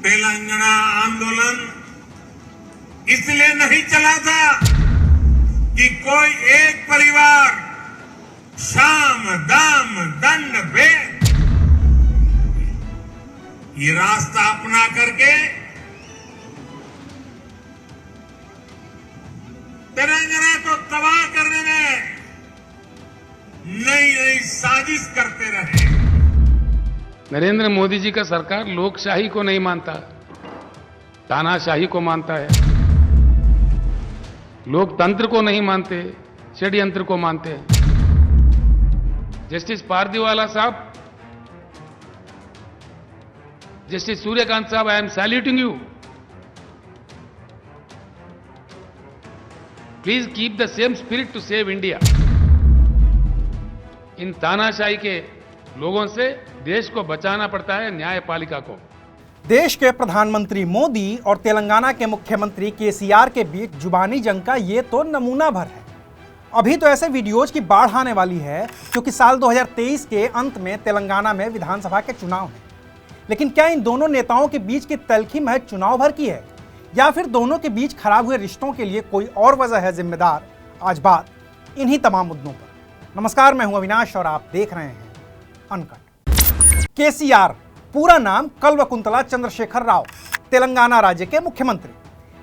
तेलंगाना आंदोलन इसलिए नहीं चला था कि कोई एक परिवार साम दाम दंड भेद ये रास्ता अपना करके तेलंगाना को तबाह करने में नई नई साजिश करते रहे। नरेंद्र मोदी जी का सरकार लोकशाही को नहीं मानता, तानाशाही को मानता है। लोकतंत्र को नहीं मानते, षड्यंत्र को मानते हैं। जस्टिस पारदीवाला साहब, जस्टिस सूर्यकांत साहब, I am saluting you. Please keep the same spirit to save India. इन तानाशाही के लोगों से देश को बचाना पड़ता है, न्यायपालिका को। देश के प्रधानमंत्री मोदी और तेलंगाना के मुख्यमंत्री केसीआर के बीच जुबानी जंग का ये तो नमूना भर है। अभी तो ऐसे वीडियोज की बाढ़ आने वाली है क्योंकि साल 2023 के अंत में तेलंगाना में विधानसभा के चुनाव हैं। लेकिन क्या इन दोनों नेताओं के बीच की तल्खी महज चुनाव भर की है या फिर दोनों के बीच खराब हुए रिश्तों के लिए कोई और वजह है जिम्मेदार? आज बात इन्हीं तमाम मुद्दों पर। नमस्कार, मैं हूं अविनाश और आप देख रहे हैं अनकट। केसीआर, पूरा नाम कल्वकुंतला चंद्रशेखर राव, तेलंगाना राज्य के मुख्यमंत्री,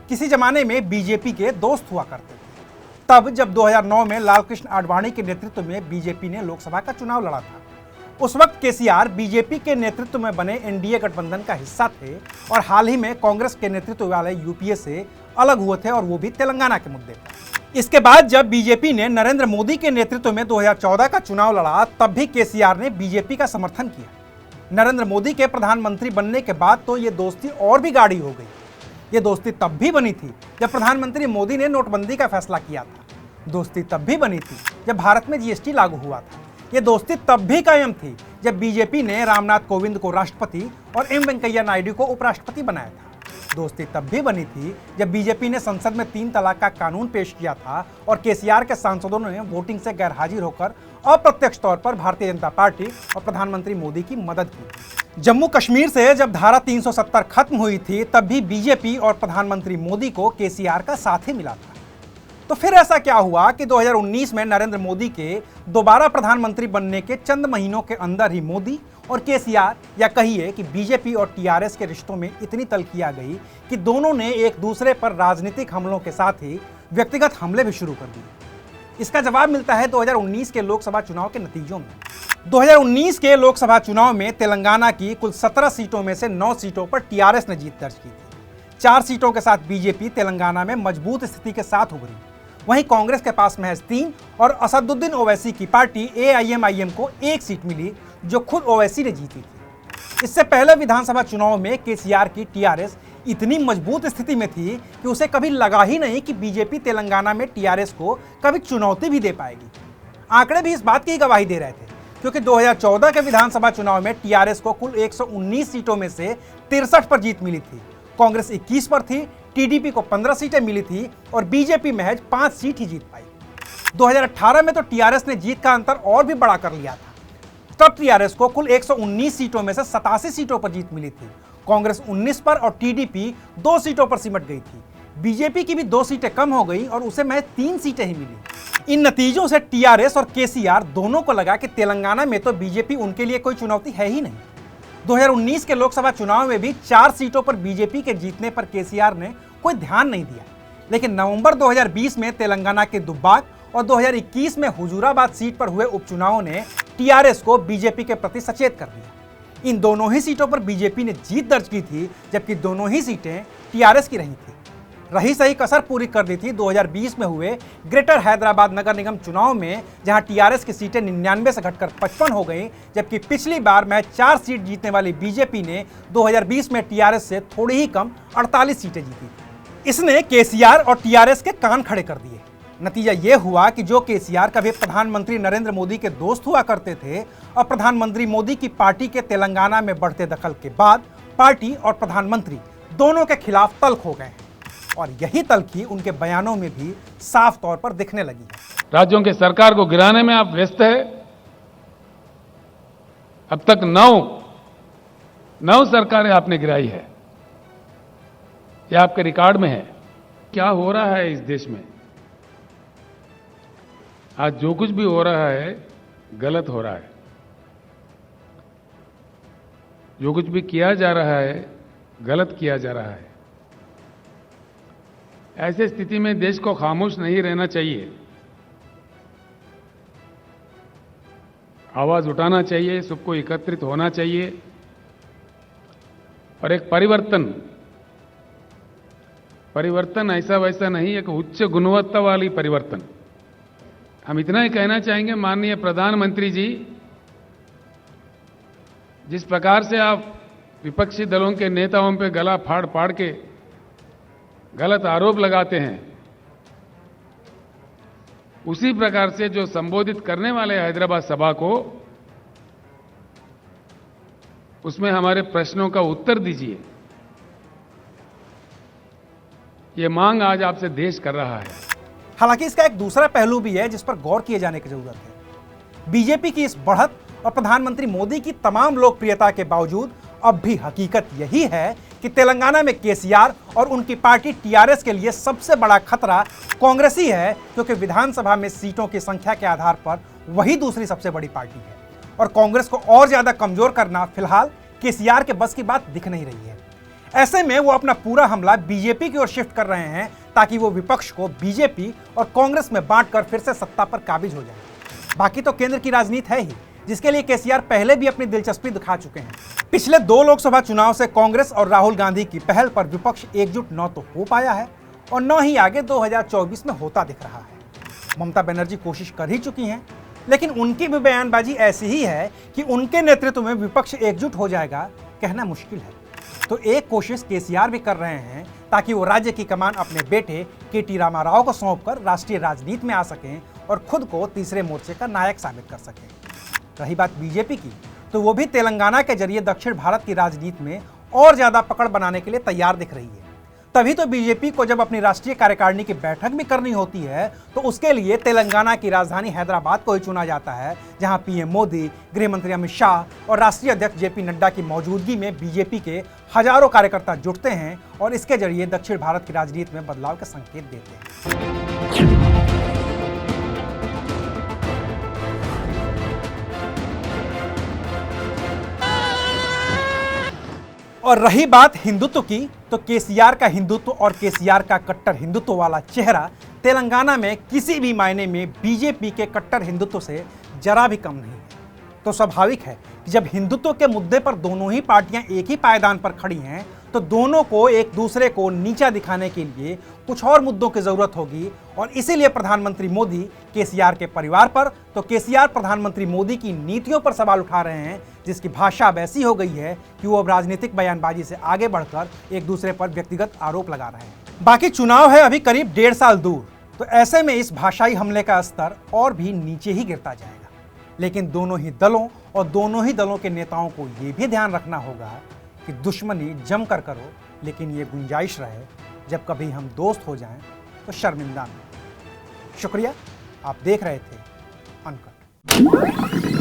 किसी जमाने में बीजेपी के दोस्त हुआ करते थे। तब जब 2009 में लालकृष्ण आडवाणी के नेतृत्व में बीजेपी ने लोकसभा का चुनाव लड़ा था, उस वक्त केसीआर बीजेपी के नेतृत्व में बने एनडीए गठबंधन का हिस्सा थे और हाल ही में कांग्रेस के नेतृत्व वाले यूपीए से अलग हुए थे, और वो भी तेलंगाना के मुद्दे पर। इसके बाद जब बीजेपी ने नरेंद्र मोदी के नेतृत्व में 2014 का चुनाव लड़ा, तब भी केसीआर ने बीजेपी का समर्थन किया। नरेंद्र मोदी के प्रधानमंत्री बनने के बाद तो ये दोस्ती और भी गाढ़ी हो गई। ये दोस्ती तब भी बनी थी जब प्रधानमंत्री मोदी ने नोटबंदी का फैसला किया था। दोस्ती तब भी बनी थी जब भारत में जीएसटी लागू हुआ था। ये दोस्ती तब भी कायम थी जब बीजेपी ने रामनाथ कोविंद को राष्ट्रपति और एम वेंकैया नायडू को उपराष्ट्रपति बनाया था। दोस्ती तब भी बनी थी जब बीजेपी ने संसद में 3 तलाक का कानून पेश किया था और केसीआर के सांसदों ने वोटिंग से गैरहाजिर होकर अप्रत्यक्ष तौर पर भारतीय जनता पार्टी और प्रधानमंत्री मोदी की मदद की। जम्मू कश्मीर से जब धारा 370 खत्म हुई थी, तब भी बीजेपी और प्रधानमंत्री मोदी को केसीआर का साथ ही मिला था। तो फिर ऐसा क्या हुआ कि 2019 में नरेंद्र मोदी के दोबारा प्रधानमंत्री बनने के चंद महीनों के अंदर ही मोदी और केसीआर, या कहिए कि बीजेपी और टीआरएस के रिश्तों में इतनी तल्खी आ गई कि दोनों ने एक दूसरे पर राजनीतिक हमलों के साथ ही व्यक्तिगत हमले भी शुरू कर दिए। इसका जवाब मिलता है 2019 के लोकसभा चुनाव के नतीजों में। 2019 के लोकसभा चुनाव में तेलंगाना की कुल 17 सीटों में से 9 सीटों पर टीआरएस ने जीत दर्ज की थी। 4 सीटों के साथ बीजेपी तेलंगाना में मजबूत स्थिति के साथ उभरी। वहीं कांग्रेस के पास महज 3 और असदुद्दीन ओवैसी की पार्टी एआईएमआईएम को 1 सीट मिली, जो खुद ओवैसी ने जीती थी। इससे पहले विधानसभा चुनाव में केसीआर की टीआरएस इतनी मजबूत स्थिति में थी कि उसे कभी लगा ही नहीं कि बीजेपी तेलंगाना में टीआरएस को कभी चुनौती भी दे पाएगी। आंकड़े भी इस बात की गवाही दे रहे थे, क्योंकि 2014 के विधानसभा चुनाव में टीआरएस को कुल 119 सीटों में से 63 पर जीत मिली थी। कांग्रेस 21 पर थी, टीडीपी को 15 सीटें मिली थी और बीजेपी महज 5 सीट ही जीत पाई। 2018 में तो टीआरएस ने जीत का अंतर और भी बड़ा कर लिया था। तब टीआरएस को कुल 119 सीटों में से 87 सीटों पर जीत मिली थी। कांग्रेस 19 पर और टीडीपी 2 सीटों पर सिमट गई थी। बीजेपी की भी 2 सीटें कम हो गई और उसे महज 3 सीटें ही मिली। इन नतीजों से टीआरएस और केसीआर दोनों को लगा कि तेलंगाना में तो बीजेपी उनके लिए कोई चुनौती है ही नहीं। 2019 के लोकसभा चुनाव में भी 4 सीटों पर बीजेपी के जीतने पर केसीआर ने कोई ध्यान नहीं दिया। लेकिन नवंबर 2020 में तेलंगाना के दुब्बाक और 2021 में हुजूराबाद सीट पर हुए उपचुनावों ने टीआरएस को बीजेपी के प्रति सचेत कर दिया। इन दोनों ही सीटों पर बीजेपी ने जीत दर्ज की थी, जबकि दोनों ही सीटें टीआरएस की रही थी। रही सही कसर पूरी कर दी थी 2020 में हुए ग्रेटर हैदराबाद नगर निगम चुनाव में, जहां टीआरएस की सीटें 99 से घटकर 55 हो गई, जबकि पिछली बार महज 4 सीट जीतने वाली बीजेपी ने 2020 में टीआरएस से थोड़ी ही कम 48 सीटें जीती थी। इसने केसीआर और टीआरएस के कान खड़े कर दिए। नतीजा यह हुआ कि जो केसीआर कभी प्रधानमंत्री नरेंद्र मोदी के दोस्त हुआ करते थे, अब प्रधानमंत्री मोदी की पार्टी के तेलंगाना में बढ़ते दखल के बाद पार्टी और प्रधानमंत्री दोनों के खिलाफ तल्ख हो गए हैं। और यही तल्खी उनके बयानों में भी साफ तौर पर दिखने लगी है। राज्यों के सरकार को गिराने में आप व्यस्त है। अब तक 9 सरकारें आपने गिराई है। ये आपके रिकॉर्ड में है। क्या हो रहा है इस देश में? आज जो कुछ भी हो रहा है गलत हो रहा है। जो कुछ भी किया जा रहा है गलत किया जा रहा है। ऐसी स्थिति में देश को खामोश नहीं रहना चाहिए, आवाज उठाना चाहिए, सबको एकत्रित होना चाहिए और एक परिवर्तन ऐसा वैसा नहीं, एक उच्च गुणवत्ता वाली परिवर्तन। हम इतना ही कहना चाहेंगे, माननीय प्रधानमंत्री जी, जिस प्रकार से आप विपक्षी दलों के नेताओं पे गला फाड़ फाड़ के गलत आरोप लगाते हैं, उसी प्रकार से जो संबोधित करने वाले हैदराबाद सभा को, उसमें हमारे प्रश्नों का उत्तर दीजिए। ये मांग आज आपसे देश कर रहा है। हालांकि इसका एक दूसरा पहलू भी है जिस पर गौर किए जाने की जरूरत है। बीजेपी की इस बढ़त और प्रधानमंत्री मोदी की तमाम लोकप्रियता के बावजूद अब भी हकीकत यही है कि तेलंगाना में केसीआर और उनकी पार्टी टीआरएस के लिए सबसे बड़ा खतरा कांग्रेस ही है, क्योंकि विधानसभा में सीटों की संख्या के आधार पर वही दूसरी सबसे बड़ी पार्टी है और कांग्रेस को और ज्यादा कमजोर करना फिलहाल केसीआर के बस की बात दिख नहीं रही है। ऐसे में वो अपना पूरा हमला बीजेपी की ओर शिफ्ट कर रहे हैं ताकि वो विपक्ष को बीजेपी और कांग्रेस में बांटकर फिर से सत्ता पर काबिज हो जाए। बाकी तो केंद्र की राजनीति है ही, जिसके लिए केसीआर पहले भी अपनी दिलचस्पी दिखा चुके हैं। पिछले 2 लोकसभा चुनाव से कांग्रेस और राहुल गांधी की पहल पर विपक्ष एकजुट न तो हो पाया है और न ही आगे 2024 में होता दिख रहा है। ममता बनर्जी कोशिश कर ही चुकी हैं, लेकिन उनकी भी बयानबाजी ऐसी ही है कि उनके नेतृत्व में विपक्ष एकजुट हो जाएगा, कहना मुश्किल है। तो एक कोशिश केसीआर भी कर रहे हैं ताकि वो राज्य की कमान अपने बेटे केटी रामाराव को सौंपकर राष्ट्रीय राजनीति में आ सकें और खुद को तीसरे मोर्चे का नायक साबित कर सकें। रही बात बीजेपी की, तो वो भी तेलंगाना के जरिए दक्षिण भारत की राजनीति में और ज्यादा पकड़ बनाने के लिए तैयार दिख रही है। तभी तो बीजेपी को जब अपनी राष्ट्रीय कार्यकारिणी की बैठक भी करनी होती है तो उसके लिए तेलंगाना की राजधानी हैदराबाद को ही चुना जाता है, जहां पीएम मोदी, गृह मंत्री अमित शाह और राष्ट्रीय अध्यक्ष जेपी नड्डा की मौजूदगी में बीजेपी के हजारों कार्यकर्ता जुटते हैं और इसके जरिए दक्षिण भारत की राजनीति में बदलाव के संकेत देते हैं। और रही बात हिंदुत्व की, तो केसीआर का हिंदुत्व और केसीआर का कट्टर हिंदुत्व वाला चेहरा तेलंगाना में किसी भी मायने में बीजेपी के कट्टर हिंदुत्व से जरा भी कम नहीं है। तो स्वाभाविक है कि जब हिंदुत्व के मुद्दे पर दोनों ही पार्टियां एक ही पायदान पर खड़ी हैं, तो दोनों को एक दूसरे को नीचा दिखाने के लिए कुछ और मुद्दों की जरूरत होगी और इसीलिए प्रधानमंत्री मोदी केसीआर के परिवार पर, तो केसीआर प्रधानमंत्री मोदी की नीतियों पर सवाल उठा रहे हैं, जिसकी भाषा अब ऐसी हो गई है कि वो अब राजनीतिक बयानबाजी से आगे बढ़कर एक दूसरे पर व्यक्तिगत आरोप लगा रहे हैं। बाकी चुनाव है अभी करीब 1.5 साल दूर, तो ऐसे में इस भाषाई हमले का स्तर और भी नीचे ही गिरता जाएगा। लेकिन दोनों ही दलों और दोनों ही दलों के नेताओं को ये भी ध्यान रखना होगा कि दुश्मनी जमकर करो, लेकिन ये गुंजाइश रहे जब कभी हम दोस्त हो जाएं तो शर्मिंदा न। शुक्रिया, आप देख रहे थे अनकट।